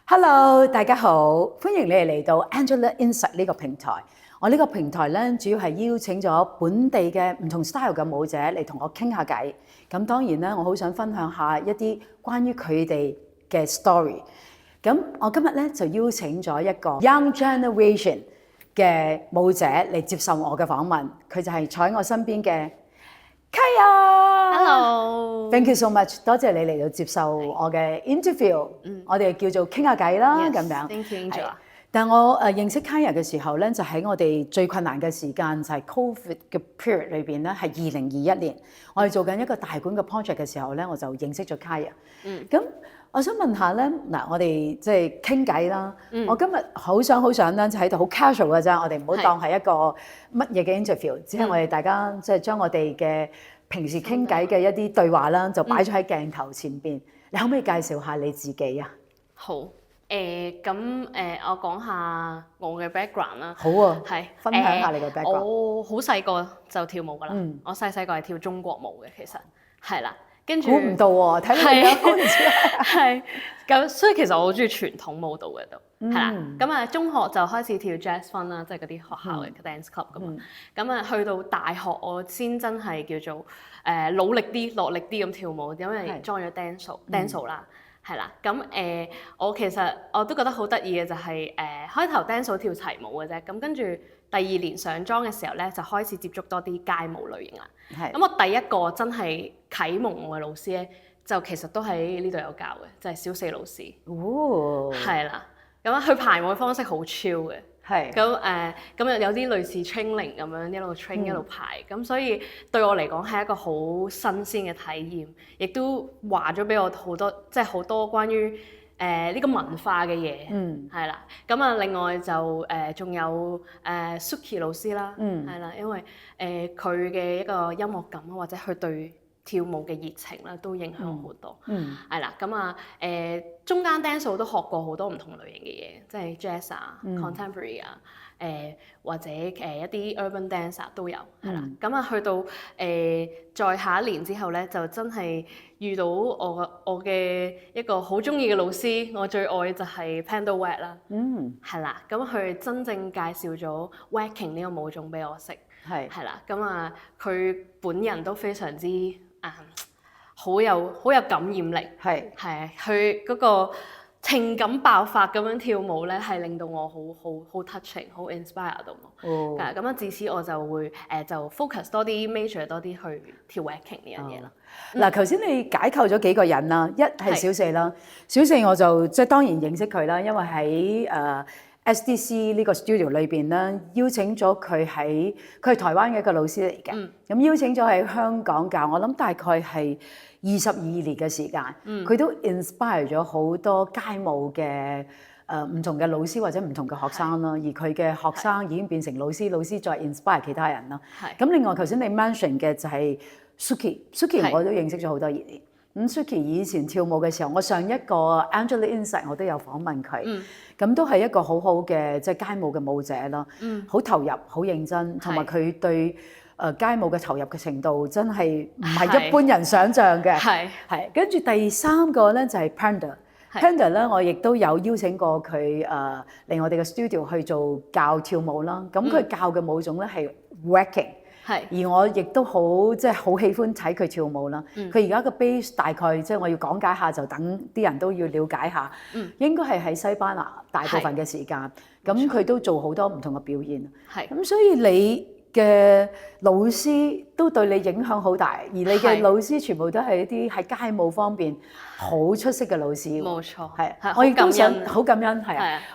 Hello，大家好，歡迎你哋嚟到 Angela Insight 呢個平台。我呢個平台咧，主要係邀請咗本地嘅唔同 style 嘅舞者嚟同我傾下偈。咁當然咧，我好想分享下一啲關於佢哋嘅 story。咁我今日咧就邀請咗一個 Young Generation 嘅舞者嚟接受我嘅訪問。佢就係坐喺我身邊嘅 Kaya。Hello，Thank you so much， 多謝你嚟到接受我嘅 interview。我哋叫做傾下偈啦，咁樣。Thank you, Angela。但我認識 Kaya 嘅時候咧，就喺我哋最困難嘅時間，就係 Covid 嘅 period 裏邊咧，係2021年，我哋做緊一個大館嘅 project 嘅時候咧，我就認識咗 Kaya。咁我想問下咧，嗱，我哋即係傾偈啦。我今日好想咧，就喺度好 casual 嘅啫，我哋唔好當係一個乜嘢嘅 interview，只係我哋大家即係將我哋嘅平時傾偈嘅一啲對話啦，就擺咗喺鏡頭前邊。你可唔可以介紹下你自己啊？好，我講下我嘅 background 啦。好啊，係分享下你嘅 background。我好細個就跳舞噶啦，我細個係跳中國舞嘅，其實係啦。跟住估唔到喎，睇你樣都唔知係咁，所以其實我好中意傳統舞蹈嘅都係啦。咁啊，中學就開始跳 jazz fun 啦，即係嗰啲學校嘅 dance club 咁啊。咁啊，去到大學我先真係叫做努力啲、落力啲咁跳舞，因為 join 咗 dance 啦。係啦，咁我其實我都覺得好得意嘅就係開頭 dance 跳齊舞嘅啫，咁跟住第2年上莊嘅時候咧，就開始接觸多啲街舞類型啦。咁我第一個真係啟蒙我嘅老師咧，就其實都喺呢度有教嘅，就係小4老師。哦，係啦，咁佢排舞嘅方式好 chill 嘅。係咁有啲類似 training 咁樣一路 train 一路排，咁所以對我嚟講係一個好新鮮嘅體驗，亦都話咗俾我好多即係好多關於呢個文化嘅嘢，係啦。咁啊，另外就仲有Suki 老師啦，係啦，因為佢嘅一個音樂感或者佢對跳舞嘅熱情啦，都影響我好多。係啦，咁啊中間 dance 我都學過好多唔同類型嘅嘢，即係 jazz 啊、contemporary 啊，或者一啲 urban dance 都有，係啦。咁啊去到再下一年之後咧，就真係遇到我嘅一個好中意嘅老師，我最愛就係 Panda Wet 啦。係啦，咁佢真正介紹咗 Waacking 呢個舞種俾我識，係啦。咁啊，佢本人都非常之好有感染力，係佢嗰個情感爆發咁樣跳舞咧，係令到我好 touching， 好 inspire 到我。咁啊，自此我就會就 focus 多啲 major 多啲去跳 Waacking 呢樣嘢啦。嗱，頭先你解構咗幾個人啦，一係小4啦，小4我就即係當然認識佢啦，因為喺SDC 呢個 studio 裏邊咧，邀請咗佢係台灣嘅一個老師嚟嘅，咁邀請咗喺香港教，我諗大概係22年嘅時間，佢都 inspire 咗好多街舞嘅唔同嘅老師或者唔同嘅學生啦，而佢嘅學生已經變成老師，老師再 inspire 其他人啦。咁另外頭先你 mention 嘅就係 Suki 我都認識咗好多年。咁 Suki 以前跳舞嘅時候，我上一個 Angela Insight 我都有訪問佢，咁都係一個好好嘅即係街舞嘅舞者啦，好投入、好認真，同埋佢對街舞嘅投入嘅程度真係唔係一般人想像嘅。係跟住第3個咧就係 Panda 咧，我亦都有邀請過佢嚟我哋嘅 studio 去做教跳舞啦。咁佢教嘅舞種咧係 Waacking。而我亦都好即係好喜歡睇佢跳舞啦。佢而家個 base 大概即係我要講解下，就等啲人都要了解下。應該係喺西班牙大部分嘅時間，咁佢都做好多唔同嘅表現。咁所以你嘅老師都對你影響好大，而你嘅老師全部都係一啲喺街舞方面好出色嘅老師。冇錯，我亦都想好感恩，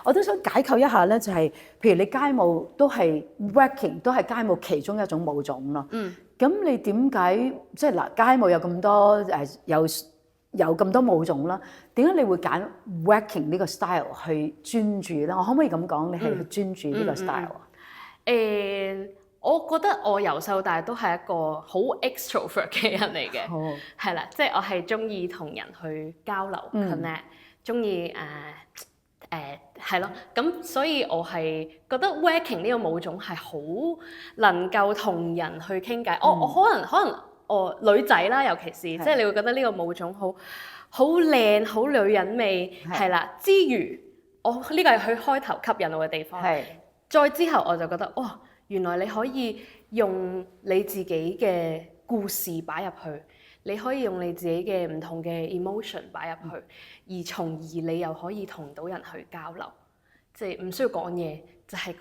我都想解構一下咧，就係譬如你街舞都係 Waacking， 都係街舞其中一種舞種咯。咁你點解即係嗱街舞有咁多有咁多舞種啦？點解你會揀 Waacking 呢個 style 去專注咧？我可唔可以咁講？你係去專注呢個 style 啊？我覺得我由細到大都係一個好 extrovert 嘅人嚟嘅，係啦，即係我係中意同人去交流 connect，中意係咯，咁所以我係覺得 Waacking 呢個舞種係好能夠同人去傾偈。我可能女仔啦，尤其是即係你會覺得呢個舞種好靚好女人味係啦，之餘我呢個係佢開頭吸引我嘅地方。再之後我就覺得哇，原來你可以用你自己嘅故事擺入去，你可以用你自己嘅唔同嘅 emotion 擺入去，而從而你又可以同到人去交流，即係唔需要講嘢，就係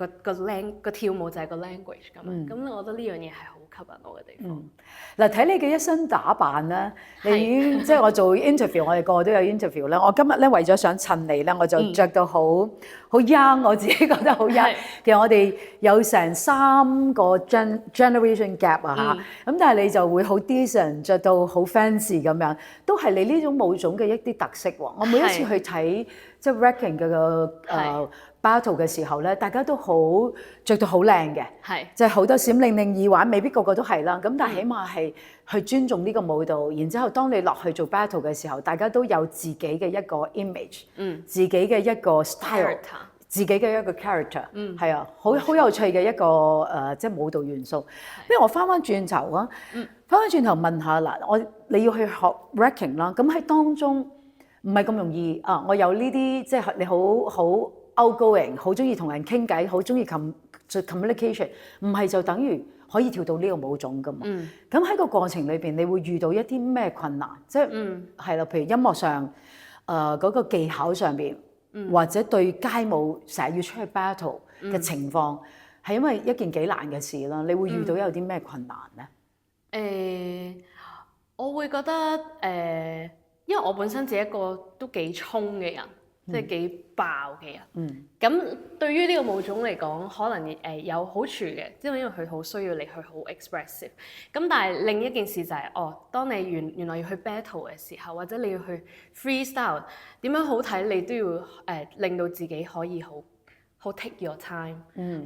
個跳舞就係個 language 咁樣。咁我覺得呢樣嘢係好吸引我嘅地方。嗱，睇你嘅一身打扮咧，你已經即係我做 interview， 我哋個個都有 interview 啦。我今日咧為咗想襯你咧，我就着到好 young， 我自己覺得好 young。其實我哋有成3個 generation gap 啊嚇，咁但係你就會好 decent，着到好 fancy 咁樣，都係你呢種舞種嘅一啲特色喎。我每一次去睇即係 Wacken 嘅個battle 嘅時候咧，大家都好着到好靚嘅，即係好多閃靈靈耳環，未必個個都係啦。咁但係起碼係去尊重呢個舞蹈，然之後當你落去做 battle 嘅時候，大家都有自己嘅一個 image，自己嘅一個 style， 自己嘅一個 character， 係啊，好有趣嘅一個即係舞蹈元素。不如我翻轉頭啊，翻轉頭問下嗱，你要去學 Wacken 啦，咁喺當中唔係咁容易啊！我有呢啲即係你好 outgoing， 好中意同人傾偈，好中意 communication， 唔係就等於可以跳到呢個舞種噶嘛。咁喺個過程裏邊，你會遇到一啲咩困難？即係係啦，譬如音樂上嗰個技巧上邊，或者對街舞成日要出去 battle 嘅情況，係因為一件幾難嘅事啦。你會遇到有啲咩困難咧？我會覺得因為我本身自己一個都幾衝嘅人，即係幾爆嘅人。咁對於呢個舞種嚟講，可能有好處嘅，因為佢好需要你去好 expressive。咁但係另一件事就係，當你原來要去 battle 嘅時候，或者你要去 freestyle， 點樣好睇你都要令到自己可以好 take your time，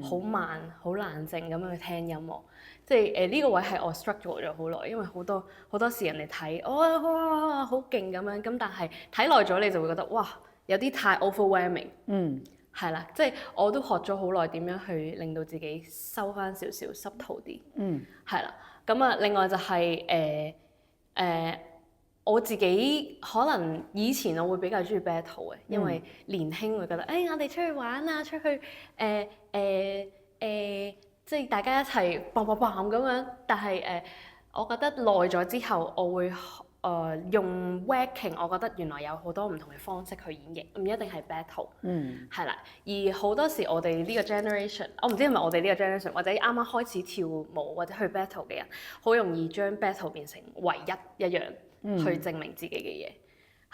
好慢好冷靜咁樣去聽音樂。即係呢個位係我 struggle 咗好耐，因為好多時人哋睇，哇好勁咁樣，咁但係睇耐咗你就會覺得哇有啲太 overwhelming，係啦，即係我都學咗好耐點樣去令到自己收翻少少濕套啲，係啦，咁啊另外就係我自己可能以前我會比較中意 battle 嘅，因為年輕會覺得我哋出去玩啊，出去即係大家一齊砰砰砰咁樣，但係我覺得耐咗之後，我會用 Wacken， 我覺得原來有好多唔同嘅方式去演繹，唔一定係 battle，係啦。而好多時我哋呢個 generation， 我唔知係咪我哋呢個 generation， 或者啱啱開始跳舞或者去 battle 嘅人，好容易將 battle 變成唯一一樣去證明自己嘅嘢，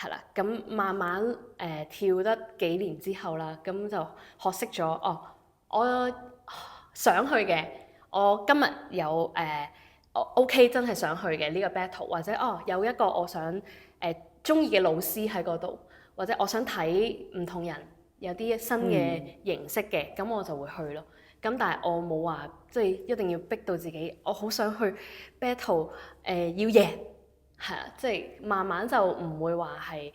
係啦。咁慢慢跳得幾年之後啦，咁就學識咗我想去嘅，我今日有OK 真係想去嘅呢個 battle， 或者有一個我想中意嘅老師喺嗰度，或者我想睇唔同人有啲新嘅形式嘅，咁我就會去咯。咁但係我冇話即係一定要逼到自己，我好想去 battle 要贏，係啊，即係慢慢就唔會話係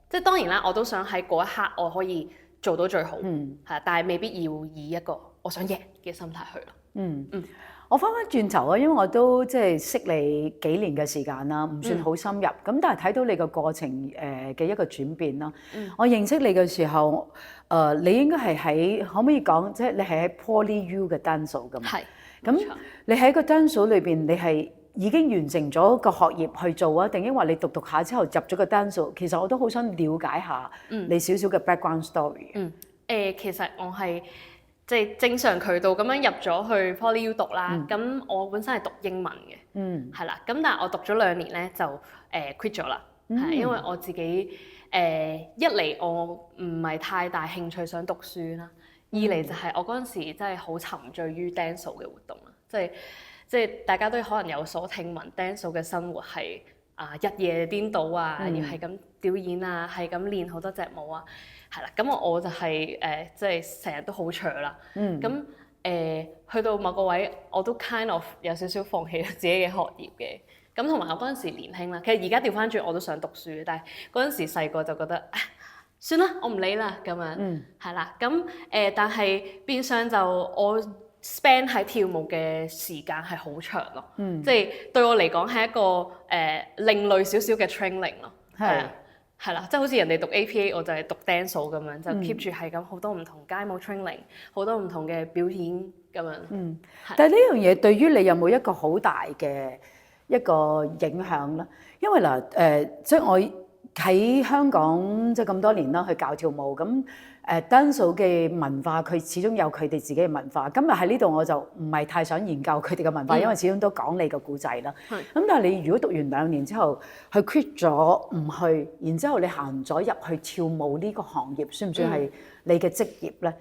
即係當然啦，我都想喺嗰一刻我可以做到最好，係，但係未必要以一個我想贏嘅心態去咯。我翻返轉頭啊，因為我都即係識你幾年嘅時間啦，唔算好深入。咁但係睇到你個過程嘅一個轉變啦。我認識你嘅時候，你應該係喺可唔可以講，即係你係喺 PolyU 嘅 dance 噶嘛？係。咁你喺個 dance 裏邊，你係已經完成咗個學業去做啊？定因為你讀下之後入咗個 dance？其實我都好想了解下你少少嘅 background story。其實我係即係正常渠道咁樣入咗去 PolyU 讀啦，咁我本身係讀英文嘅，係啦，咁但係我讀咗2年咧就quit 咗啦，係因為我自己一嚟我唔係太大興趣想讀書啦，二嚟就係我嗰陣時真係好沉醉於 dance 嘅活動啦，即係大家都可能有所聽聞 dance 嘅生活係日夜顛倒啊，要係咁表演啊，係咁練好多隻舞啊。係啦，咁我就係即係成日都好長啦。咁去到某個位，我都 kind of 有少少放棄咗自己嘅學業嘅。咁同埋我嗰陣時年輕啦，其實而家調翻轉我都想讀書嘅，但係嗰陣時細個就覺得算啦，我唔理啦咁樣。係啦，咁但係變相就我 spend 喺跳舞嘅時間係好長咯。即係對我嚟講係一個另類少少嘅 training 咯。係啦，即係好似人哋讀 APA，我就係讀 dance 咁樣，就 keep 住係咁好多唔同街舞 training，好多唔同嘅表演咁樣。但係呢樣嘢對於你有冇一個好大嘅一個影響咧？因為嗱即係我喺香港即係咁多年啦，去教跳舞咁。Dancer 嘅文化，佢始終有佢哋自己嘅文化。今日喺呢度我就唔係太想研究佢哋嘅文化，因為始終都講你個故仔啦。咁但係你如果讀完2年之後，去 quit 咗唔去，然之後你行咗入去跳舞呢個行業，算唔算係你嘅職業咧？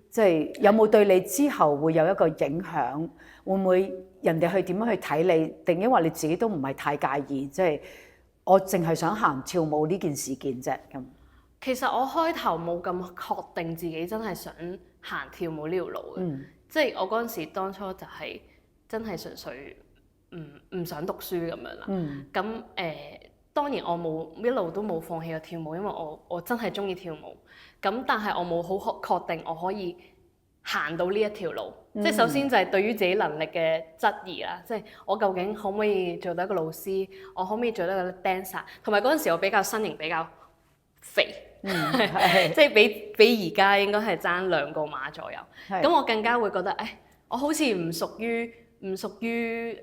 即係有冇對你之後會有一個影響？會唔會人哋去點樣去睇你？定因為你自己都唔係太介意？即係我淨係想行跳舞呢件事件啫咁。其實我開頭冇咁確定自己真係想行跳舞呢條路嘅，即係我嗰陣時當初就係真係純粹唔想讀書咁樣啦。咁當然我一路都冇放棄過跳舞，因為我真係中意跳舞。咁但係我冇好確定我可以行到呢一條路。即係首先就係對於自己能力嘅質疑啦，即係我究竟可唔可以做到一個老師？我可唔可以做到一個 dancer？ 同埋嗰陣時我比較身形比較肥。即係比而家應該係爭2個碼左右，咁我更加會覺得，我好似唔屬於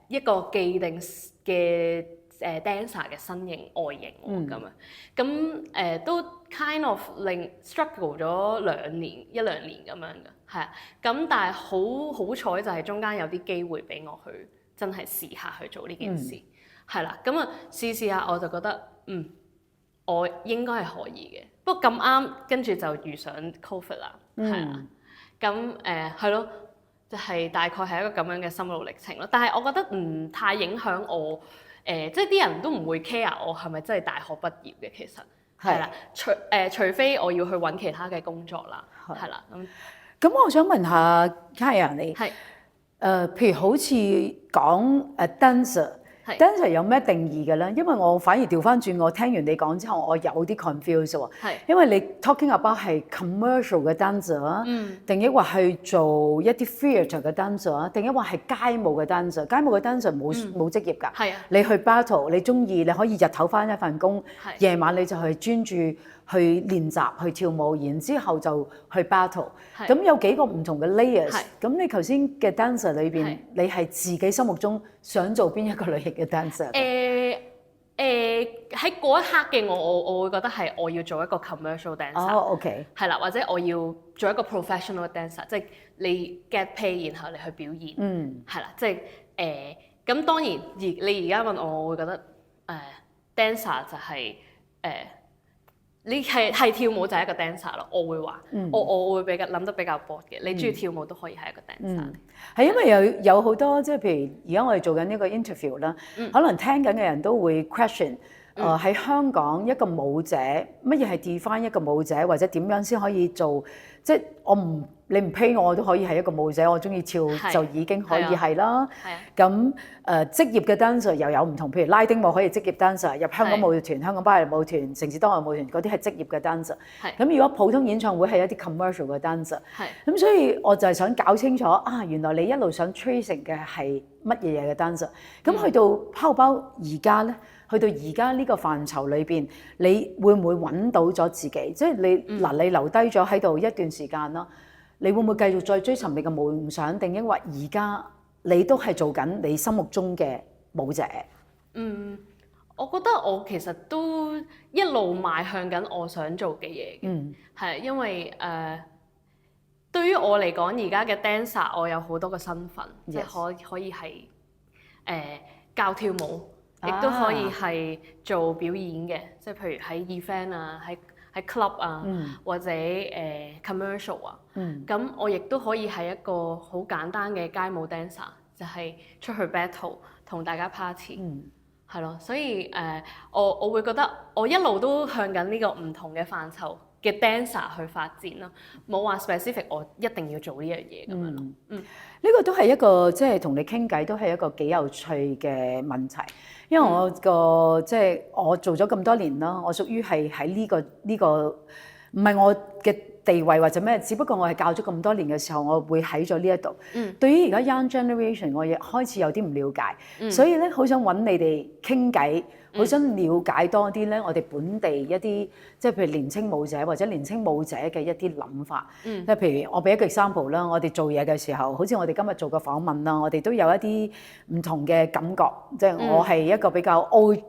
一個既定嘅dancer 嘅身形外形喎咁樣，咁都 kind of 令 struggle 咗1-2年咁樣嘅，係啊，咁但係好彩就係中間有啲機會俾我去真係試下去做呢件事，係啦，咁啊試下我就覺得我應該係可以嘅，不過咁啱跟住就遇上 Covid 啦，係啦，咁係咯，就係大概係一個咁樣嘅心路歷程咯。但係我覺得唔太影響我，即係啲人都唔會 care 我係咪真係大學畢業嘅，其實係啦，除非我要去揾其他嘅工作啦，係啦。咁我想問下 Kaya 你，譬如好似講dancer。dancer 有咩定義嘅咧？因為我反而調翻轉，我聽完你講之後，我有啲 confused 喎。因為你 talking about 係 commercial 嘅 dancer 啊，定抑或去做一啲 theatre 嘅 dancer 啊，定抑或係街舞嘅 dancer？ 街舞嘅 dancer 冇職業㗎。你去 battle， 你中意你可以日頭翻一份工，夜晚你就係專注去練習去跳舞，然之後就去 battle。咁有幾個唔同嘅 layers。咁你頭先嘅 dancer 裏邊，你係自己心目中想做邊一個類型嘅 dancer？喺嗰一刻嘅我會覺得係我要做一個 commercial dancer。OK。係啦，或者我要做一個 professional dancer， 即係你 get pay， 然後你去表演。係啦，即係咁當然你而家問我會覺得dancer 就係你係跳舞就係一個 dancer 咯，我會話，我會比較諗得比較 broad 嘅。你中意跳舞都可以係一個 dancer。係因為有好多即係譬如而家我哋做緊呢個 interview 啦，可能聽緊嘅人都會 question，喺香港一個舞者乜嘢係 define 一個舞者，或者點樣先可以做？即係你唔 pay 我都可以係一個舞者，我中意跳就已經可以係啦。咁職業嘅 dancer 又有唔同，譬如拉丁舞可以職業 dancer 入香港舞團、香港芭蕾舞團、城市當代舞團嗰啲係職業嘅 dancer。咁如果普通演唱會係一啲 commercial 嘅 dancer。咁所以我就係想搞清楚原來你一路想 tracing 嘅係乜嘢嘢嘅 dancer。咁去到拋包而家咧，去到而家呢個範疇裏邊，你會唔會揾到咗自己？即係你留低咗喺度一段時間啦。你會唔會繼續再追尋你嘅夢想？定因為而家你都係做緊你心目中嘅舞者？我覺得我其實都一路邁向緊我想做嘅嘢嘅。係因為對於我嚟講，而家嘅 dancer 我有好多個身份，即係可以係教跳舞，亦都可以係做表演嘅，即係譬如喺 event 啊，喺 club 啊，或者commercial 啊，咁我亦都可以係一個好簡單嘅街舞 dancer， 就係出去 battle 同大家 party，係咯，所以我會覺得我一路都向緊呢個唔同嘅範疇嘅 dancer 去發展咯，冇話 specific 我一定要做呢樣嘢咁樣咯。呢個都係一個即係同你傾偈都係一個幾有趣嘅問題。因為我即係我做咗咁多年啦，我屬於係喺呢個唔係我嘅地位或者咩，只不過我係教咗咁多年嘅時候，我會喺咗呢一度。對於而家 young generation，我亦開始有啲唔了解，所以咧好想揾你哋傾偈好想了解多啲咧我哋本地一啲即係譬如年青舞者或者年青舞者嘅一啲諗法。即係譬如我俾一個 example 啦，我哋做嘢嘅時候，好似我哋今日做個訪問啦，我哋都有一啲唔同嘅感覺。即係我係一個比較 old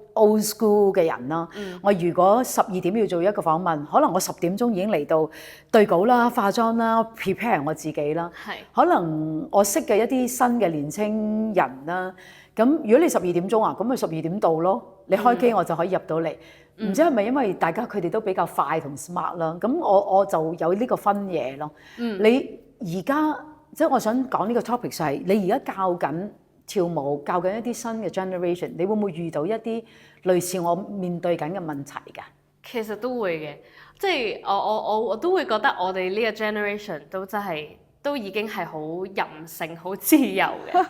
school 嘅人啦。我如果12點要做一個訪問，可能我10點鐘已經嚟到對稿啦、化妝啦、prepare 我自己啦。可能我識嘅一啲新嘅年青人啦。咁如果你12點鐘啊，咁咪12點到咯。你開機我就可以入到嚟。唔知係咪因為大家佢哋都比較快同 smart 啦？咁我就有呢個分野咯。你而家即係我想講呢個 topic 就係你而家教緊跳舞，教緊一啲新嘅 generation， 你會唔會遇到一啲類似我面對緊嘅問題㗎？其實都會嘅，即係我都會覺得我哋呢個 generation 都真係都已經係好任性、好自由嘅，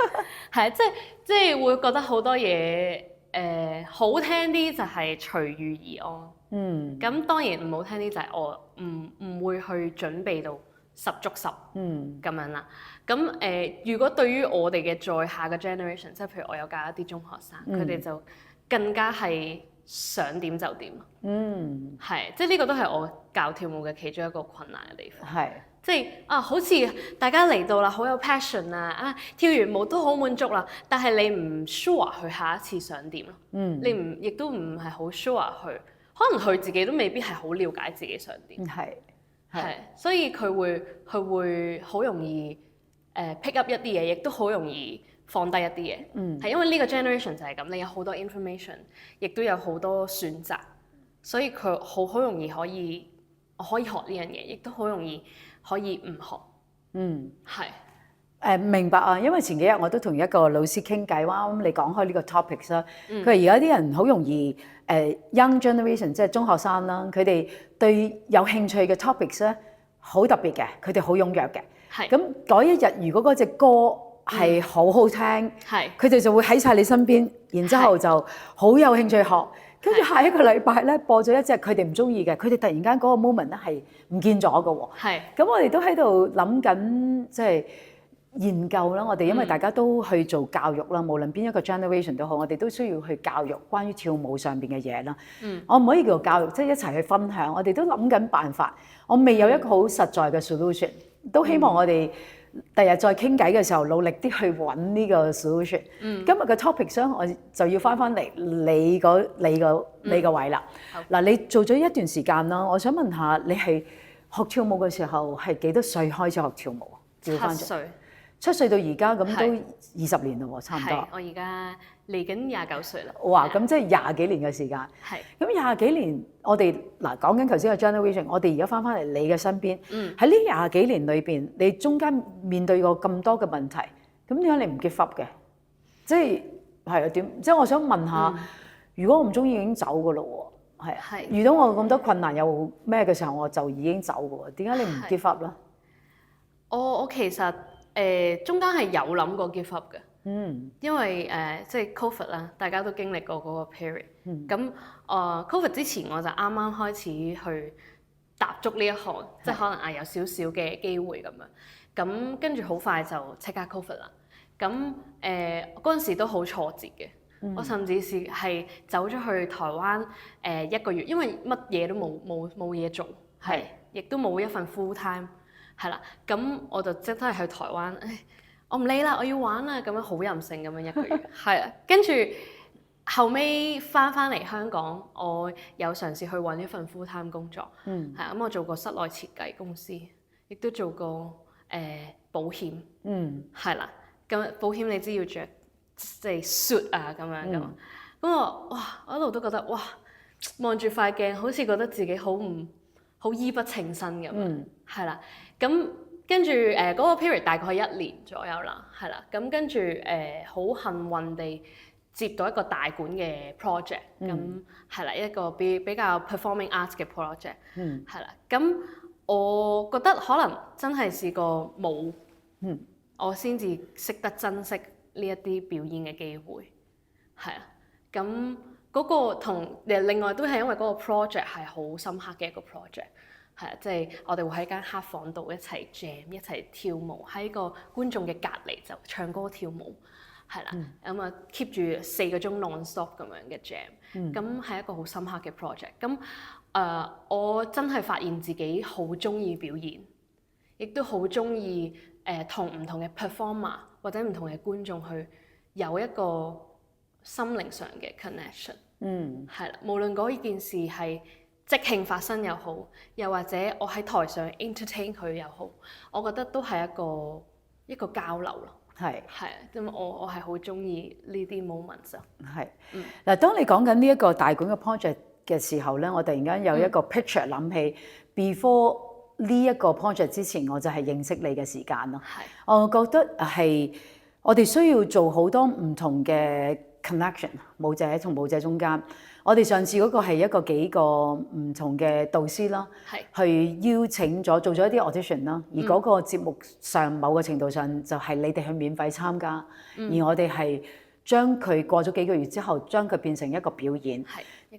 係即係會覺得好多嘢好聽啲就係隨遇而安。咁當然唔好聽啲就係我唔會去準備到10足10咁樣啦。咁如果對於我哋嘅在下嘅 generation， 即係譬如我有教一啲中學生，佢哋就更加係想點就點。係，即係呢個都係我教跳舞嘅其中一個困難嘅地方。係，即係好似大家嚟到啦，好有 passion 啊，跳完舞都好滿足啦，但係你唔 sure 佢下一次想點咯。你亦都唔係好 sure 佢，可能佢自己都未必係好了解自己想點。係，所以佢會好容易pick up 一啲嘢，亦都好容易放低一啲嘢。係因為呢個 generation 就係咁，你有好多 information， 亦都有好多選擇，所以佢好容易可以學呢樣嘢，亦都好容易可以唔學。係。明白啊，因為前幾日我都同一個老師傾偈，啱你講開呢個 topics 啦。佢話而家啲人好容易young generation 即係中學生啦，佢哋對有興趣嘅 topics 咧好特別嘅，佢哋好踴躍嘅。咁嗰一日如果嗰隻歌係好好聽，佢哋就會喺晒你身邊，然之後就好有興趣學。跟住下一個禮拜咧播咗一隻佢哋唔中意嘅，佢哋突然間嗰個 moment 咧係唔見咗嘅喎。咁我哋都喺度諗緊即係研究啦，我哋因為大家都去做教育啦，無論邊一個 generation 都好，我哋都需要去教育關於跳舞上邊嘅嘢啦。我唔可以叫做教育，即係一齊去分享。我哋都諗緊辦法，我未有一個好實在嘅 solution，都希望我哋第日再傾偈嘅時候，努力啲去揾呢個 solution。今日嘅 topic 上，我就要翻嚟你個位啦。嗱，你做咗一段時間啦，我想問下你係學跳舞嘅時候係幾多歲開始學跳舞啊？7歲。7歲到而家咁都20年嘞喎，差唔多。我而家嚟緊29歲啦。哇！咁即係20幾年嘅時間。咁20幾年，我哋嗱講緊頭先嘅 generation， 我哋而家翻嚟你嘅身邊。喺呢20幾年裏邊，你中間面對過咁多嘅問題，咁點解你唔 give up 嘅？即係啊點？即係我想問下，如果我唔中意已經走㗎咯喎，係遇到我咁多困難又咩嘅時候，我就已經走㗎喎。點解你唔 give up 咧？我其實中間係有諗過 give up 嘅，因為即係 Covid 啦，大家都經歷過嗰個 period。咁Covid 之前我就啱啱開始去踏足呢一行，即係可能有少少嘅機會咁樣。咁跟住好快就即刻 Covid 啦。咁嗰陣時都好挫折嘅，我甚至係走咗去台灣1個月，因為乜嘢都冇嘢做，亦都冇一份 full time。係啦，咁我就即刻去台灣，我唔理啦，我要玩啦，咁樣好任性咁樣1個月，係啊，跟住後尾翻嚟香港，我有嘗試去揾一份 full time 工作，係咁我做過室內設計公司，亦都做過保險，係啦，咁保險你知要着即係 suit 啊咁樣咁，咁我一路都覺得哇，望住塊鏡好似覺得自己好衣不稱身咁樣，係啦。咁跟住嗰個 period 大概係1年左右啦，係啦。咁跟住好幸運地接到一個大館嘅 project，咁係啦，一個比較 performing arts 嘅 project，係啦。咁我覺得可能真係試過冇，我先至識得珍惜呢一啲表演嘅機會，係啊。咁嗰個同另外都係因為嗰個 project 係好深刻嘅一個 project。係啊，即係我哋會喺間黑房度一齊 jam， 一齊跳舞，喺個觀眾嘅隔離就唱歌跳舞，係啦，咁啊 keep 住4個鐘 non-stop 咁樣嘅 jam，咁係一個好深刻嘅 project。咁我真係發現自己好中意表演，亦都好中意同唔同嘅 performer 或者唔同嘅觀眾去有一個心靈上嘅 connection。係啦，無論嗰件事係即興發生又好，又或者我喺台上 entertain 佢又好，我覺得都係一個交流咯。係啊，咁我係好中意呢啲 moments 啊。係，嗱，當你講緊呢一個大館嘅 project 嘅時候咧，我突然間有一個 picture 諗起 before 呢一個 project 之前，我就係認識你嘅時間咯。係，我覺得係我哋需要做好多唔同嘅 connection， 舞者同舞者中間。我哋上次嗰個係幾個唔同嘅導師啦，去邀請咗做咗一啲 audition 啦，而嗰個節目上某個程度上就係你哋去免費參加，而我哋係將佢過咗幾個月之後，將佢變成一個表演，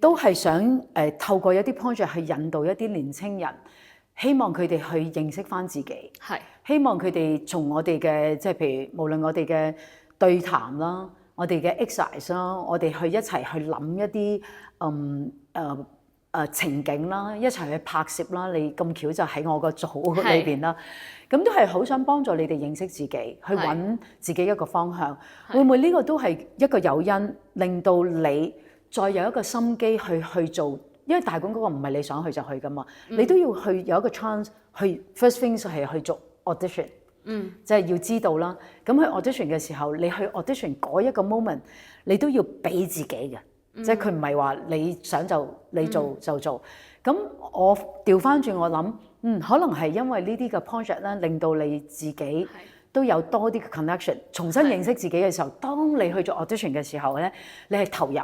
都係想透過一啲 project 去引導一啲年青人，希望佢哋去認識返自己，希望佢哋從我哋嘅即係譬如無論我哋嘅對談啦。我哋嘅 exercise 啦，我哋去一齊去諗一啲情景啦，一齊去拍攝啦。你咁巧就喺我個組裏邊啦，咁都係好想幫助你哋認識自己，去揾自己一個方向。會唔會呢個都係一個誘因，令到你再有一個心機去做？因為大館嗰個唔係你想去就去噶嘛，你都要去有一個 chance 去 first things 係去做 audition。即係要知道啦。咁去 audition 嘅時候，你去 audition 嗰一個 moment，你都要俾自己嘅，即係佢唔係話你想就你做就做。咁我調翻轉我諗，可能係因為呢啲嘅 project 咧，令到你自己都有多啲嘅 connection， 重新認識自己嘅時候，當你去做 audition 嘅時候咧，你係投入，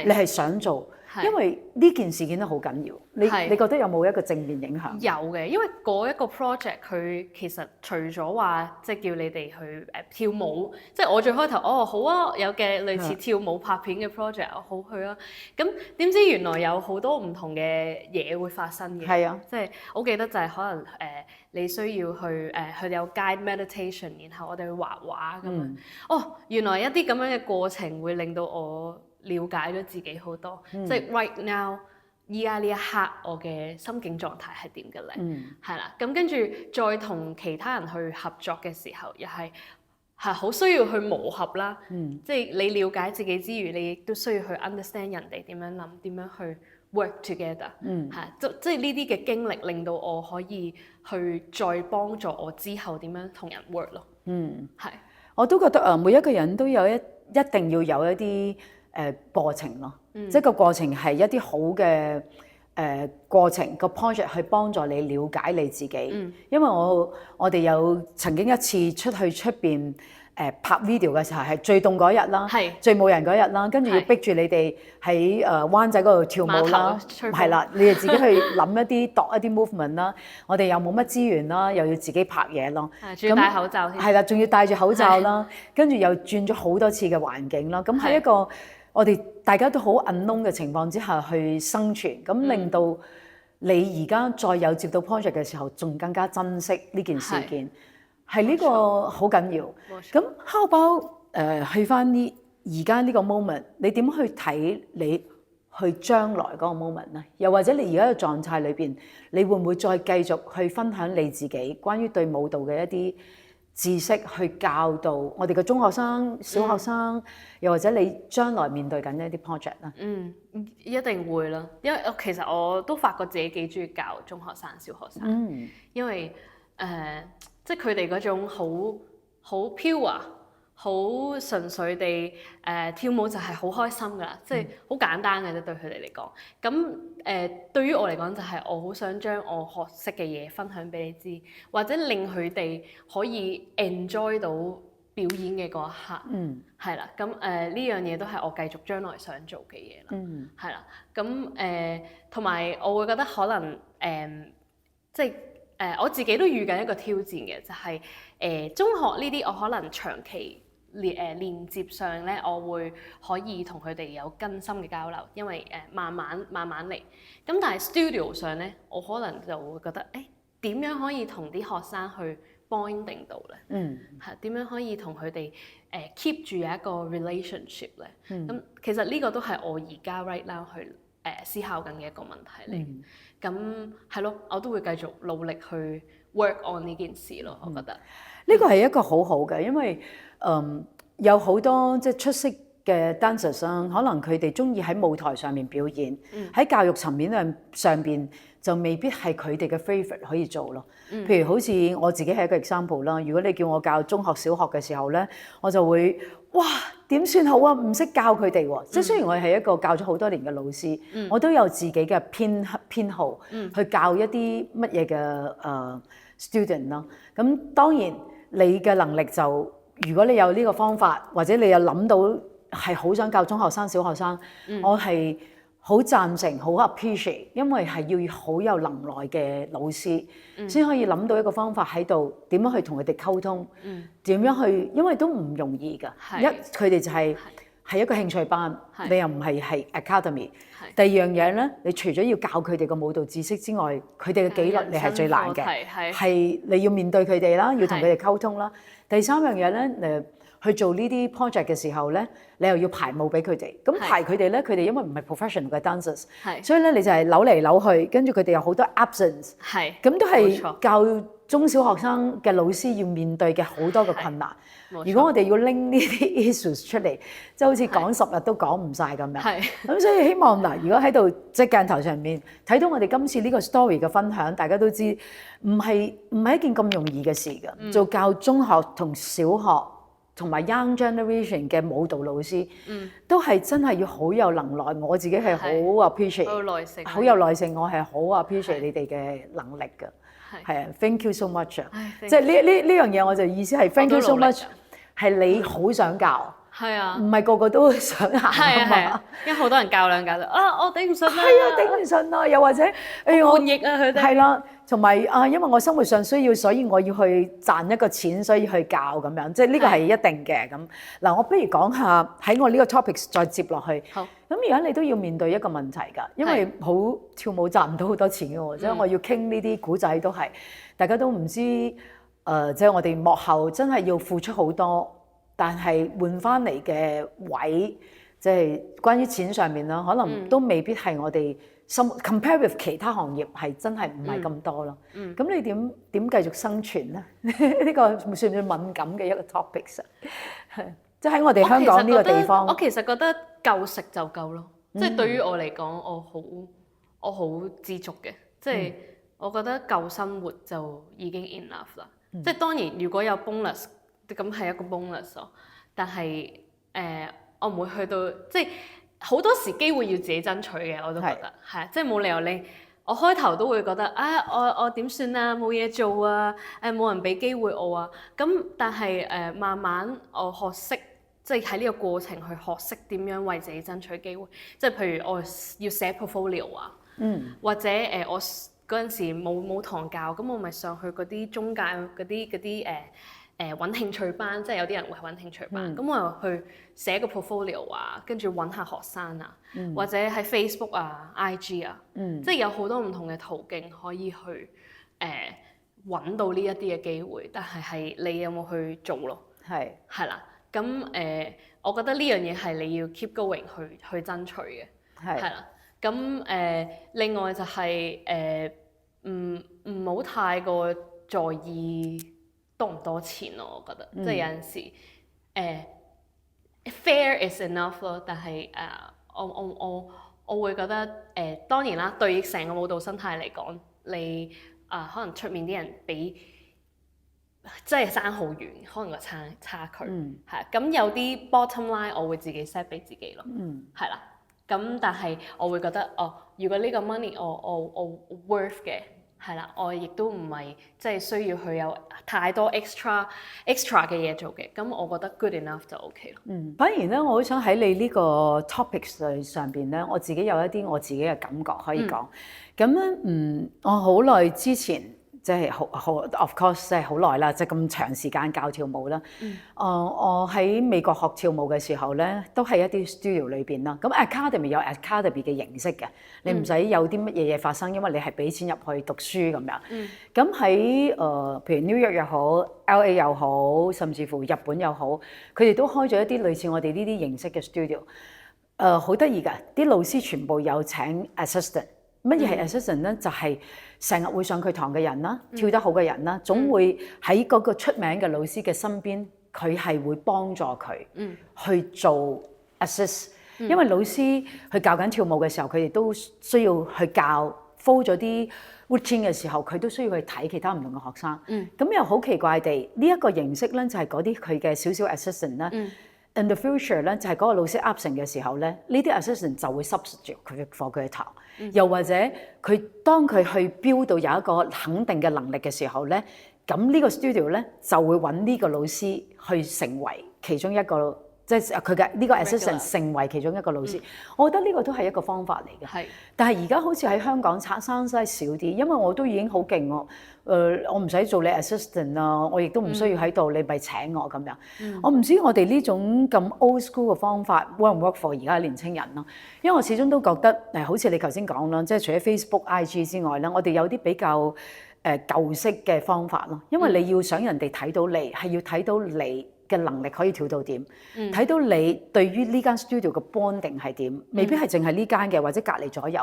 你係想做。因為呢件事件都好緊要，你覺得有冇一個正面影響？有嘅，因為嗰一個 project 佢其實除咗話即係叫你哋去跳舞，即係我最開頭好啊，有嘅類似跳舞拍片嘅 project，好去啊。咁點知原來有好多唔同嘅嘢會發生嘅。係啊，即係我記得就係可能你需要去有 guide meditation， 然後我哋去畫畫咁樣。原來一啲咁樣嘅過程會令到我了解咗自己好多，即係 right now 依家呢一刻我嘅心境狀態係點嘅咧？係啦，咁跟住再同其他人去合作嘅時候，又係好需要去磨合啦。即係你了解自己之餘，你亦都需要去 understand 人哋點樣諗，點樣去 work together。即係呢啲嘅經歷令到我可以去再幫助我之後點樣同人 work 咯。係，我都覺得每一個人都有一定要有一啲過程咯，即係個過程係一啲好嘅過程，個 project 去幫助你了解你自己。因為我哋有曾經一次出去出邊拍 video 嘅時候係最凍嗰日啦，最冇人嗰日啦，跟住要逼住你哋喺灣仔嗰度跳舞啦，係啦，你哋自己去諗一啲度一啲 movement 啦。我哋又冇乜資源啦，又要自己拍嘢咯，仲要戴口罩添，係啦，仲要戴住口罩啦，跟住又轉咗好多次嘅環境啦。咁喺一個我哋大家都好 unknown 嘅情況之下去生存，咁令到你而家再有接到 project 嘅時候，仲更加珍惜呢件事件，係呢個好緊要。咁 how about 去翻而家呢個 moment， 你點去睇你去將來嗰個 moment 咧？又或者你而家嘅狀態裏邊，你會唔會再繼續去分享你自己關於對舞蹈嘅一啲知識去教導我哋嘅中學生、小學生，又或者你將來面對緊一啲 project 咧？一定會啦，因為其實我都發覺自己幾中意教中學生、小學生，因為即係佢哋嗰種好 pure、好純粹地跳舞就係好開心㗎啦，即係好簡單嘅啫對佢哋嚟講。咁對於我嚟講就係我好想將我學識嘅嘢分享俾你知，或者令佢哋可以 enjoy 到表演嘅嗰一刻。係啦，咁呢樣嘢都係我繼續將來想做嘅嘢啦。係啦，咁同埋我會覺得可能即係我自己都遇緊一個挑戰嘅，就係中學呢啲我可能長期連接上咧，我會可以同佢哋有更深嘅交流，因為慢慢嚟。咁但係 studio 上咧，我可能就會覺得點樣可以同啲學生去 bonding 到咧？係點樣可以同佢哋keep 住有一個 relationship 咧？咁其實呢個都係我而家 right now 去思考緊嘅一個問題嚟。咁係咯，我都會繼續努力去 work on 呢件事咯。我覺得呢個係一個好好嘅，因為有好多即係出色嘅 dancers 可能佢哋中意喺舞台上面表演，喺教育層面上邊就未必係佢哋嘅 favourite 可以做咯。譬如好似我自己係一個 example 啦。如果你叫我教中學、小學嘅時候咧，我就會哇點算好啊？唔識教佢哋喎。即係雖然我係一個教咗好多年嘅老師，我都有自己嘅偏好去教一啲乜嘢嘅student 啦。咁當然你嘅能力就，如果你有呢個方法，或者你有諗到係好想教中學生、小學生，我係好贊成、好 appreciate，因為係要好有能耐嘅老師先可以諗到一個方法喺度，點樣去同佢哋溝通，點樣去，因為都唔容易㗎。佢哋就係一個興趣班，你又唔係 academy。第二樣嘢咧，你除咗要教佢哋個舞蹈知識之外，佢哋嘅紀律你係最難嘅，係你要面對佢哋啦，要同佢哋溝通啦。第三樣嘢咧，去做呢啲 project 嘅時候咧，你又要排舞俾佢哋。咁排佢哋咧，佢哋因為唔係 professional 嘅 dancers，所以咧你就係扭嚟扭去，跟住佢哋有好多 absence，咁都係教中小學生嘅老師要面對嘅好多嘅困難。如果我哋要拎呢啲 issues 出嚟，即係好似講10日都講唔晒咁樣。咁所以希望嗱，如果喺度即係鏡頭上面睇到我哋今次呢個 story 嘅分享，大家都知唔係一件咁容易嘅事㗎。做教中學同小學同埋 young generation 嘅舞蹈老師，都係真係要好有能耐。我自己係好 appreciate，好有耐性，我係好 appreciate 你哋嘅能力㗎。係啊 ，thank you so much 啊！即係呢樣嘢，我就意思係 thank you so much， 係你好想教，係啊，唔係個個都想行啊嘛。因為好多人教兩教就我頂唔順啦，係啊，頂唔順啊！又或者我叛逆啊，佢哋係啦，同埋因為我生活上需要，所以我要去賺一個錢，所以去教咁樣，即係呢個係一定嘅咁。嗱，我不如講下喺我呢個 topic 再接落去。好。咁而家你都要面對一個問題㗎，因為跳舞賺唔到好多錢嘅喎，所以我要傾呢啲古仔都係大家都唔知即係我哋幕後真係要付出好多，但係換翻嚟嘅位，即係關於錢上面啦，可能都未必係我哋compare with 其他行業係真係唔係咁多咯。咁你點繼續生存咧？呢個算唔算敏感嘅一個 topic 啊？係。即係喺我哋香港呢個地方，我其實覺得夠食就夠咯。即係對於我嚟講，我好知足嘅。即係我覺得夠生活就已經 enough 啦。即係當然，如果有 bonus，咁係一個 bonus 咯。但係我唔會去到即係好多時機會要自己爭取嘅，我都覺得係。即係冇理由我開頭都會覺得我點算啊？冇嘢做啊！冇人俾機會我啊！咁但係慢慢我學識。即係喺呢個過程去學識點樣為自己爭取機會，即係譬如我要寫 portfolio 啊，或者我嗰陣時冇堂教，咁我咪上去嗰啲中介嗰啲揾興趣班，即係有啲人會揾興趣班，咁我又去寫個 portfolio 啊，跟住揾下學生啊，或者喺 Facebook 啊、IG 啊，即係有好多唔同嘅途徑可以去揾到呢一啲嘅機會，但係你有冇去做咯？係啦。咁我覺得呢樣嘢係你要 keep going 去爭取嘅，係啦。咁另外就係唔好太過在意多唔多錢咯，我覺得，即係有陣時fair is enough 咯。但係我會覺得當然啦，對成個舞蹈生態嚟講，你可能出面啲人比。真係爭好遠，可能個差距係咁有啲 bottom line，我會自己 set 俾自己咯，係啦。咁但係我會覺得如果呢個 money 我 worth 嘅係啦，我亦都唔係即係需要去有太多 extra 嘅嘢做嘅，咁我覺得 good enough 就 OK 咯。反而咧，我好想喺你呢個 topic 上邊咧，我自己有一啲我自己嘅感覺可以講。咁咧，我好耐之前。即係好 of course 即係好耐啦，即係咁長時間教跳舞啦。我喺美國學跳舞嘅時候咧，都係一啲 studio 裏邊啦。咁 academy 有 academy 嘅形式嘅，你唔使有啲乜嘢嘢發生，因為你係俾錢入去讀書咁樣。咁喺譬如 New York 又好 ，LA 又好，甚至乎日本又好，佢哋都開咗一啲類似我哋呢啲形式嘅 studio。好得意㗎，啲老師全部有請 assistant。乜嘢係 assistant 咧？就係成日會上佢堂嘅人啦，跳得好嘅人啦，總會喺嗰個出名嘅老師嘅身邊，佢係會幫助佢去做 assist。因為老師去教緊跳舞嘅時候，佢哋都需要去教 follow 咗啲 routine 嘅時候，佢都需要去睇其他唔同嘅學生。咁又好奇怪地，呢一個形式咧就係嗰啲佢嘅少少 assistant 咧。In the future 咧，就係嗰個老師 absent 嘅時候咧，呢啲 assistant 就會 substitute 佢課佢嘅堂。又或者佢當佢去 build 到有一個肯定嘅能力嘅時候咧，咁呢個 studio 咧就會揾呢個老師去成為其中一個，即係佢嘅呢個 assistant 成為其中一個老師。我覺得呢個都係一個方法嚟嘅。係。但係而家好似喺香港生西少啲，因為我都已經好勁喎。我唔使做你 assistant 啊，我亦都唔需要喺度，你咪請我咁樣。我唔知我哋呢種咁 old school 嘅方法 work 唔 work for 而家年青人咯。因為我始終都覺得好似你頭先講啦，即係除咗 Facebook、IG 之外咧，我哋有啲比較舊式嘅方法咯。因為你要想人哋睇到你，係要睇到你嘅能力可以跳到點，睇到你對於呢間 studio 嘅 bonding 係點，未必係淨係呢間嘅，或者隔離左右。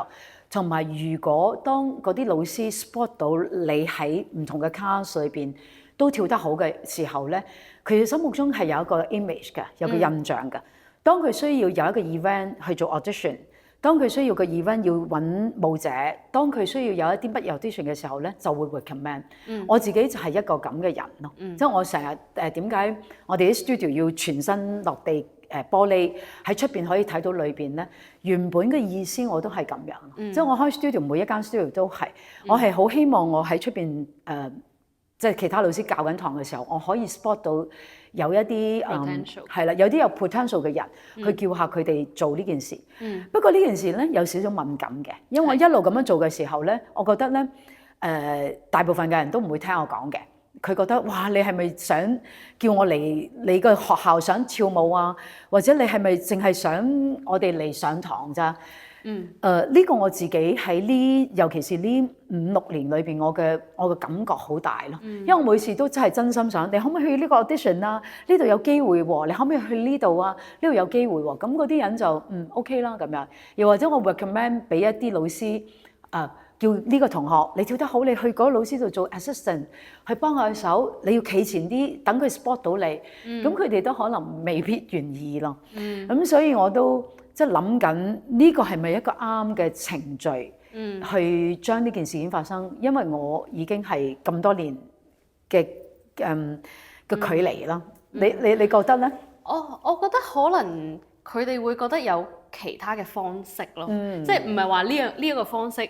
同埋如果當嗰啲老師 spot 到你喺唔同嘅 class 裏邊都跳得好嘅時候咧，佢哋心目中係有一個 image 嘅，有個印象嘅。當佢需要有一個 event 去做 audition， 當佢需要個 event 要揾舞者，當佢需要有一啲乜 audition 嘅時候咧，就會 recommend。我自己就係一個咁嘅人咯，即係我成日點解我哋啲 studio 要全身落地玻璃喺出邊可以睇到裏邊咧？原本嘅意思我都係咁樣，即係我開 studio 每一間 studio 都係，我係好希望我喺出邊即係其他老師教緊堂嘅時候，我可以 spot 到有一啲係啦，有啲有 potential 嘅人去叫下佢哋做呢件事。不過呢件事咧有少少敏感嘅，因為我一路咁樣做嘅時候咧，我覺得咧大部分嘅人都唔會聽我講嘅。佢覺得哇，你係咪想叫我嚟你個學校想跳舞啊？或者你係咪淨係想我哋嚟上堂咋？呢個我自己喺尤其是呢5-6年裏邊，我嘅感覺好大咯。因為我每次都真係真心想，你可唔可以去呢個 audition 啊？呢度有機會喎，你可唔可以去呢度啊？呢度有機會喎。咁嗰啲人就OK 啦咁樣。又或者我 recommend 俾一啲老師叫呢個同學你跳得好，你去嗰個老師度做 assistant， 去幫佢手。你要企前啲，等佢 spot 到你。咁佢哋都可能未必願意咯。咁所以我都即係諗緊呢個係咪一個啱嘅程序，去將呢件事件發生？因為我已經係咁多年嘅距離啦。你覺得咧？我覺得可能佢哋會覺得有其他嘅方式咯，即係唔係話呢一個方式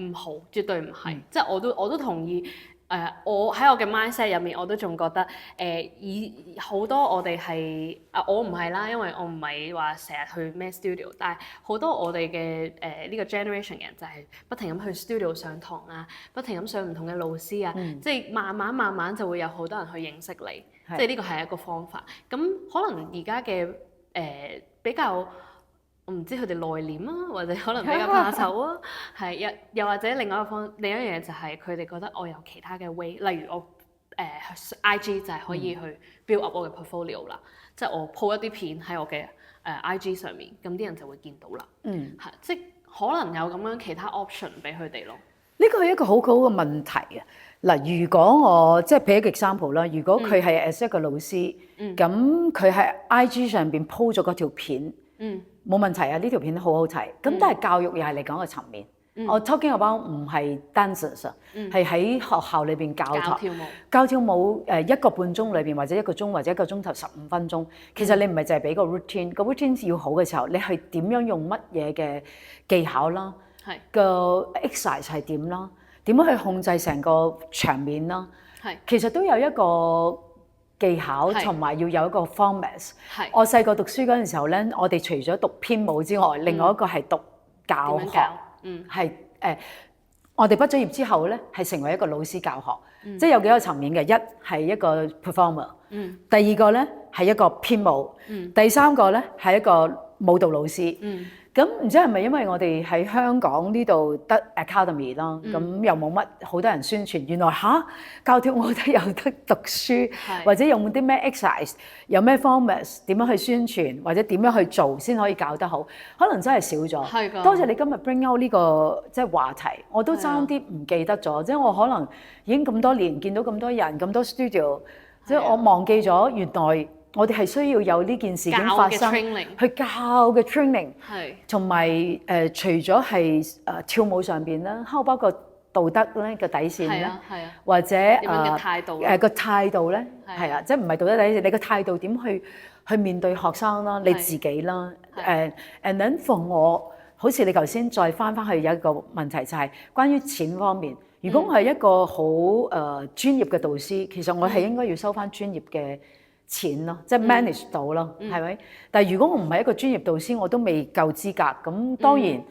唔好，絕對唔係。即係我都同意。我喺我嘅 mindset 入面，我都仲覺得以好多我哋係我唔係啦，因為我唔係話成日去咩 studio， 但係好多我哋嘅呢個 generation 嘅人就係不停咁去 studio 上堂啊，不停咁上唔同嘅老師啊，即係慢慢就會有好多人去認識你，即係呢個係一個方法。咁可能而家嘅比較。我唔知佢哋內斂啊，或者可能比較怕醜啊，係又或者另一樣嘢就係佢哋覺得我有其他嘅 way， 例如我IG 就係可以去 build up 我嘅 portfolio 啦，即係我 po 一啲片喺我嘅IG 上面，咁啲人就會見到啦。係即係可能有咁樣其他 option 俾佢哋咯。呢個係一個好好嘅問題啊！嗱，如果我即係俾一個 example 啦，如果佢係 as 一個老師，咁佢喺 IG 上邊 po 咗嗰條片。冇問題啊！呢條片好好睇，咁但係教育又係嚟講嘅層面。我 talking about 唔係 dancers 啊，係喺學校裏邊教跳舞。教跳舞1個半鐘裏邊，或者1個鐘，或者1個鐘頭15分鐘。其實你唔係淨係俾個 routine，個 routine 要好嘅時候，你係點樣用乜嘢嘅技巧啦？個 exercise 係點啦？點樣去控制成個場面啦？其實都有一個技巧同埋要有一個 format。我細個讀書嗰陣時候咧，我哋除咗讀編舞之外，另外一個係讀教學，係我哋畢咗業之後咧，係成為一個老師教學，即係有幾個層面嘅。一係一個 performer，第二個咧係一個編舞，第三個咧係一個舞蹈老師。咁唔知係咪因為我哋喺香港呢度得 academy 啦，咁又冇乜好多人宣傳。原來教跳舞都有得讀書，或者有冇啲咩 exercise，有咩 format 點樣去宣傳，或者點樣去做先可以教得好，可能真係少咗。係㗎。多謝你今日 bring out 呢個即係話題，我都爭啲唔記得咗，即係我可能已經咁多年見到咁多人咁多 studio， 即係我忘記咗原來。我哋係需要有呢件事件發生，去教嘅 training， 同埋除咗係跳舞上邊啦，包括道德咧嘅底線咧，或者點樣嘅態度個態度咧，係啊，即係唔係道德底線，你個態度點去面對學生啦，你自己啦，and then for 我，好似你頭先再翻去有一個問題就係關於錢方面。如果我係一個好專業嘅導師，其實我係應該要收翻專業嘅錢咯，即係 manage 到咯，係咪？但係如果我唔係一個專業導師，我都未夠資格，咁當然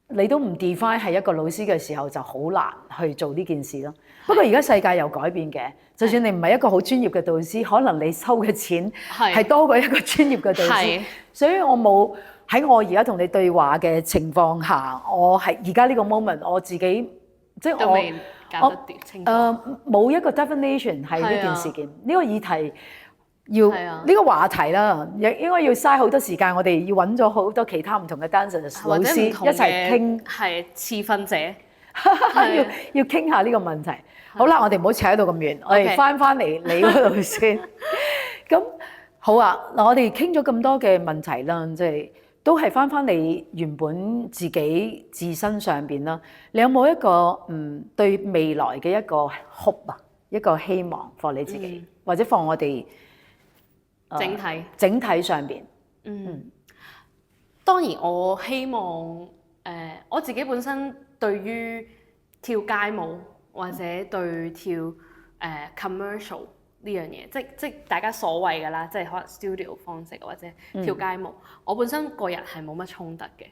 你都唔 define 係一個老師嘅時候，就好難去做呢件事咯。不過而家世界又改變嘅，就算你唔係一個好專業嘅導師，可能你收嘅錢係多過一個專業嘅導師。所以我冇喺我而家同你對話嘅情況下，我係而家呢個 moment 我自己即係我冇一個 definition 係呢件事件，呢個議題。要呢個話題啦，應該要嘥好多時間。我哋要揾咗好多其他唔同嘅 dancers 老師一齊傾，係持份者，要傾下呢個問題。好啦，我哋唔好扯到咁遠，我哋翻嚟你嗰度先。咁好啊，嗱，我哋傾咗咁多嘅問題啦，即係都係翻你原本自己自身上邊啦。你有冇一個對未來嘅一個 hope 啊，一個希望放你自己，或者放我哋？整體上邊，當然我希望我自己本身對於跳街舞或者對跳commercial 呢樣嘢，即大家所謂㗎啦，即係可能 studio 方式或者跳街舞，我本身個人係冇乜衝突嘅，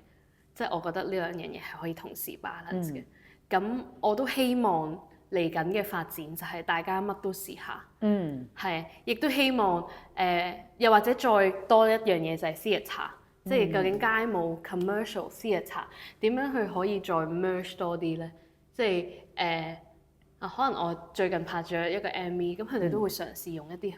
即係我覺得呢兩樣嘢係可以同時 balance 嘅。咁我都希望嚟緊嘅發展就係大家乜都試下，係，亦都希望又或者再多一樣嘢就係 theatre，即係究竟街舞 commercial theatre 點樣去可以再 merge 多啲咧？即係可能我最近拍咗一個 MV， 咁佢哋都會嘗試用一啲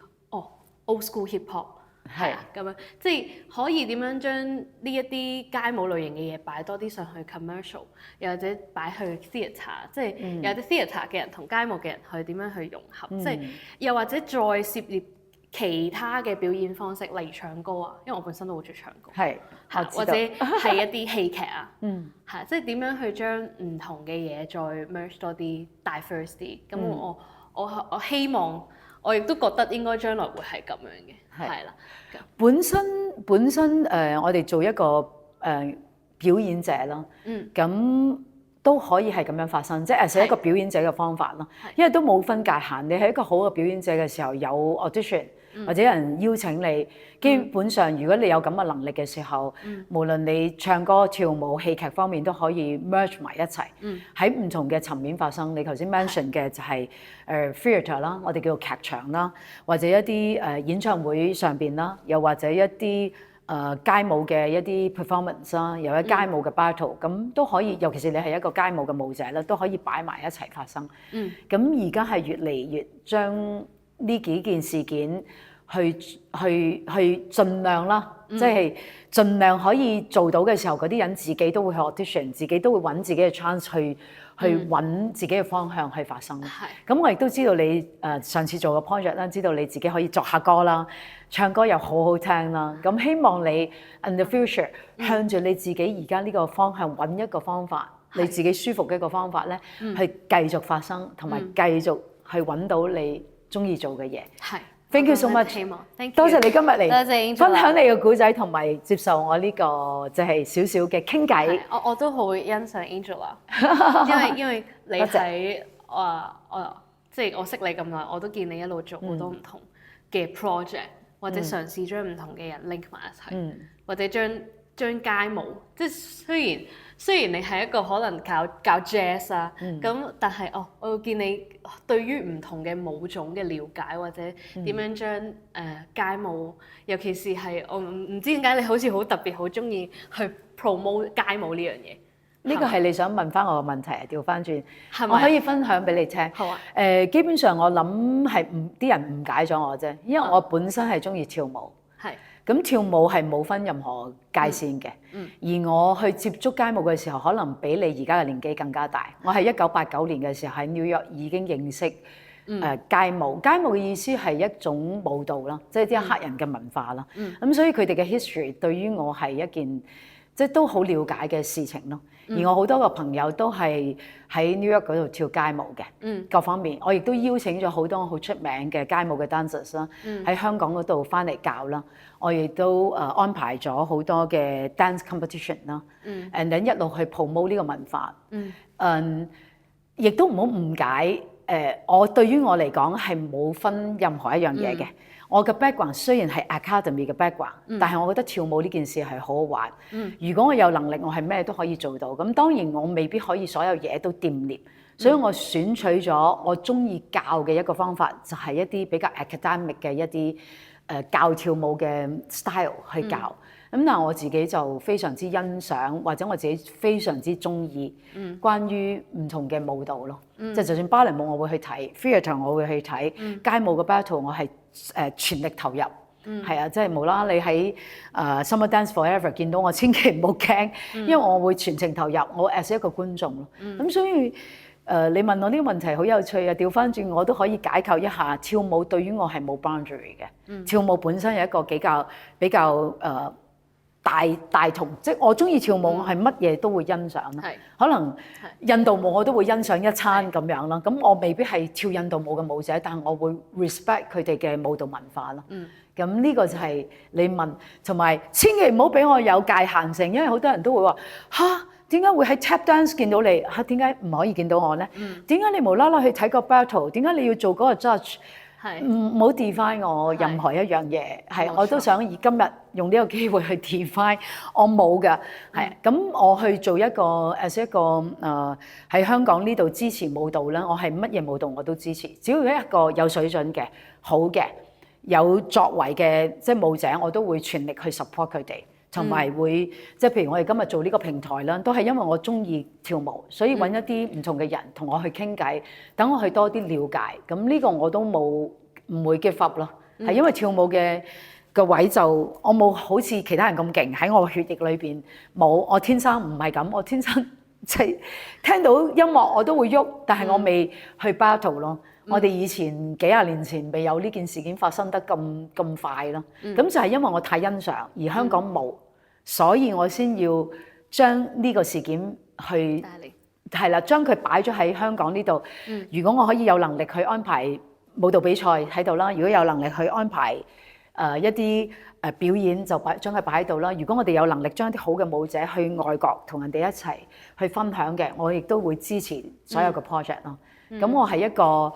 old school hip hop。係啊，咁樣即係可以點樣將呢一啲街舞類型嘅嘢擺多啲上去 commercial， 又或者擺去 theatre， 即係有啲 theatre 嘅人同街舞嘅人去點樣去融合，即係又或者再涉獵其他嘅表演方式，例如唱歌啊，因為我本身都好中意唱歌，係或者係一啲戲劇啊，係即係點樣去將唔同嘅嘢再 merge 多啲 diverse 啲，咁我希望。我亦都覺得應該將來會係咁樣嘅，係啦。本身我哋做一個表演者啦，咁都可以係咁樣發生，即係係一個表演者嘅方法咯。因為都冇分界限，你係一個好嘅表演者嘅時候，有 audition 或者有人邀請你，基本上如果你有咁嘅能力嘅時候，無論你唱歌、跳舞、戲劇方面都可以 merge 埋一齊，喺唔同嘅層面發生。你頭先 mention 嘅就係theatre 啦，我哋叫做劇場啦，或者一啲演唱會上邊啦，又或者一啲街舞嘅一啲 performance 啦，有一街舞嘅 battle，咁都可以。尤其是你係一個街舞嘅舞者啦，都可以擺埋一齊發生。咁而家係越嚟越將呢幾件事件去盡量啦，即係盡量可以做到嘅時候，嗰啲人自己都會去 audition， 自己都會揾自己嘅 chance 去揾自己嘅方向去發生。咁我亦都知道你上次做嘅 project 啦，知道你自己可以作下歌啦，唱歌又好好聽啦。咁希望你 in the future 向住你自己而家呢個方向揾一個方法，你自己舒服嘅一個方法咧，去繼續發生，同埋繼續去揾到你中意做嘅嘢。係 ，thank you so much，多謝你今日嚟分享你嘅故仔，同埋接受我呢個即係少少嘅傾偈。我都好欣賞 Angela， 因為你喺即係我識你咁耐，我都見你一路做好多唔同嘅 project，或者嘗試將唔同嘅人 link 埋一齊，或者將將街舞，即係雖然你係一個可能教 jazz 啊，咁但係我見你對於唔同嘅舞種嘅了解，或者點樣將街舞，尤其是係我唔知點解你好似好特別好中意去 promote 街舞呢樣嘢。呢個係你想問翻我嘅問題啊？調翻轉，係咪我可以分享俾你聽。好啊。基本上我諗係啲人誤解咗我啫，因為我本身係中意跳舞。係。咁跳舞係冇分任何界線嘅。而我去接觸街舞嘅時候，可能比你而家嘅年紀更加大。我係1989年嘅時候喺紐約已經認識街舞。街舞嘅意思係一種舞蹈啦，即係啲黑人嘅文化啦。咁所以佢哋嘅 history 對於我係一件即係都好了解嘅事情咯。而我好多個朋友都係喺 New York 嗰度跳街舞嘅，各方面。我亦都邀請咗好多好出名嘅街舞嘅 dancers 啦，喺香港嗰度翻嚟教啦。我亦都安排咗好多嘅 dance competition 啦，and then 一路去 promote 呢個文化。亦都唔好誤解，我對於我嚟講係冇分任何一樣嘢嘅。我嘅 background 雖然係 academy 嘅 background，但係我覺得跳舞呢件事係好好玩。如果我有能力，我係咩都可以做到。咁當然我未必可以所有嘢都掂掂，所以我選取咗我中意教嘅一個方法，就係一啲比較 academic 嘅一啲教跳舞嘅 style 去教。咁但係我自己就非常之欣賞，或者我自己非常之中意關於唔同嘅舞蹈咯。即係就算芭蕾舞我會去睇，theatre 我會去睇，街舞嘅 battle 我係全力投入。係啊，即係無啦，你喺Summer Dance Forever 見到我，千祈唔好驚，因為我會全程投入，我 as 一個觀眾咯。咁所以你問我呢個問題好有趣啊！調翻轉我都可以解構一下，跳舞對於我係冇 boundary 嘅。跳舞本身係一個比較大同，即係我中意跳舞，我係乜嘢都會欣賞啦。可能印度舞我都會欣賞一餐咁樣啦。咁我未必係跳印度舞嘅舞者，但係我會 respect 佢哋嘅舞蹈文化啦。咁呢個就係你問，同埋千祈唔好俾我有界限性，因為好多人都會話嚇，點解會喺 tap dance 見到你嚇？點解唔可以見到我咧？點解你無啦啦去睇個 battle？點解你要做嗰個 judge？唔好 define 我任何一樣嘢，係我都想以今日用呢個機會去 define 我冇㗎，係咁我去做一個 as 一個喺香港呢度支持舞蹈啦，我係乜嘢舞蹈我都支持，只要一個有水準嘅、好嘅、有作為嘅即係舞者，我都會全力去 support 佢哋。同埋會即係譬如我哋今日做呢個平台啦，都係因為我中意跳舞，所以揾一啲唔同嘅人同我去傾偈，等我去多啲了解。咁呢個我都唔會 give up 咯，係因為跳舞嘅位就我冇好似其他人咁勁喺我血液裏邊冇，我天生唔係咁，我天生即係聽到音樂我都會喐，但係我未去 battle 咯。我哋以前幾廿年前未有呢件事件發生得咁快咯，咁就係因為我太欣賞，而香港冇。所以我先要將呢個事件去係啦，將佢擺咗喺香港呢度。如果我可以有能力去安排舞蹈比賽喺度啦，如果有能力去安排一啲表演，就將佢擺喺度啦。如果我哋有能力將一啲好嘅舞者去外國同人哋一齊去分享嘅，我亦都會支持所有嘅 project 咯。咁我係一個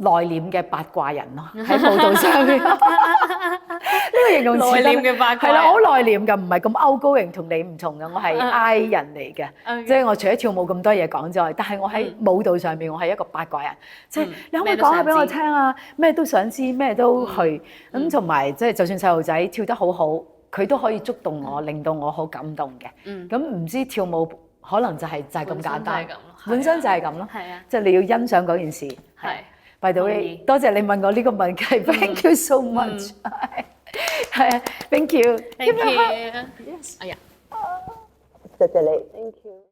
內斂嘅八卦人咯，喺舞蹈上面。呢個形容詞內斂嘅八卦係啦，好內斂㗎，唔係咁 outgoing，同你唔同嘅。我係 I 人嚟嘅，即係我除咗跳舞咁多嘢講之外，但係我喺舞蹈上面，我係一個八卦人。即係你可唔可以講下俾我聽啊？咩都想知，咩都去咁，同埋即係就算細路仔跳得好好，佢都可以觸動我，令到我好感動嘅。咁唔知跳舞可能就係咁簡單，本身就係咁咯。係啊，即係你要欣賞嗰件事。係。By the way，多謝你問我呢個問題，Thank you so much。係啊，Thank you。Thank you。Yes。哎呀，多謝你。Thank you。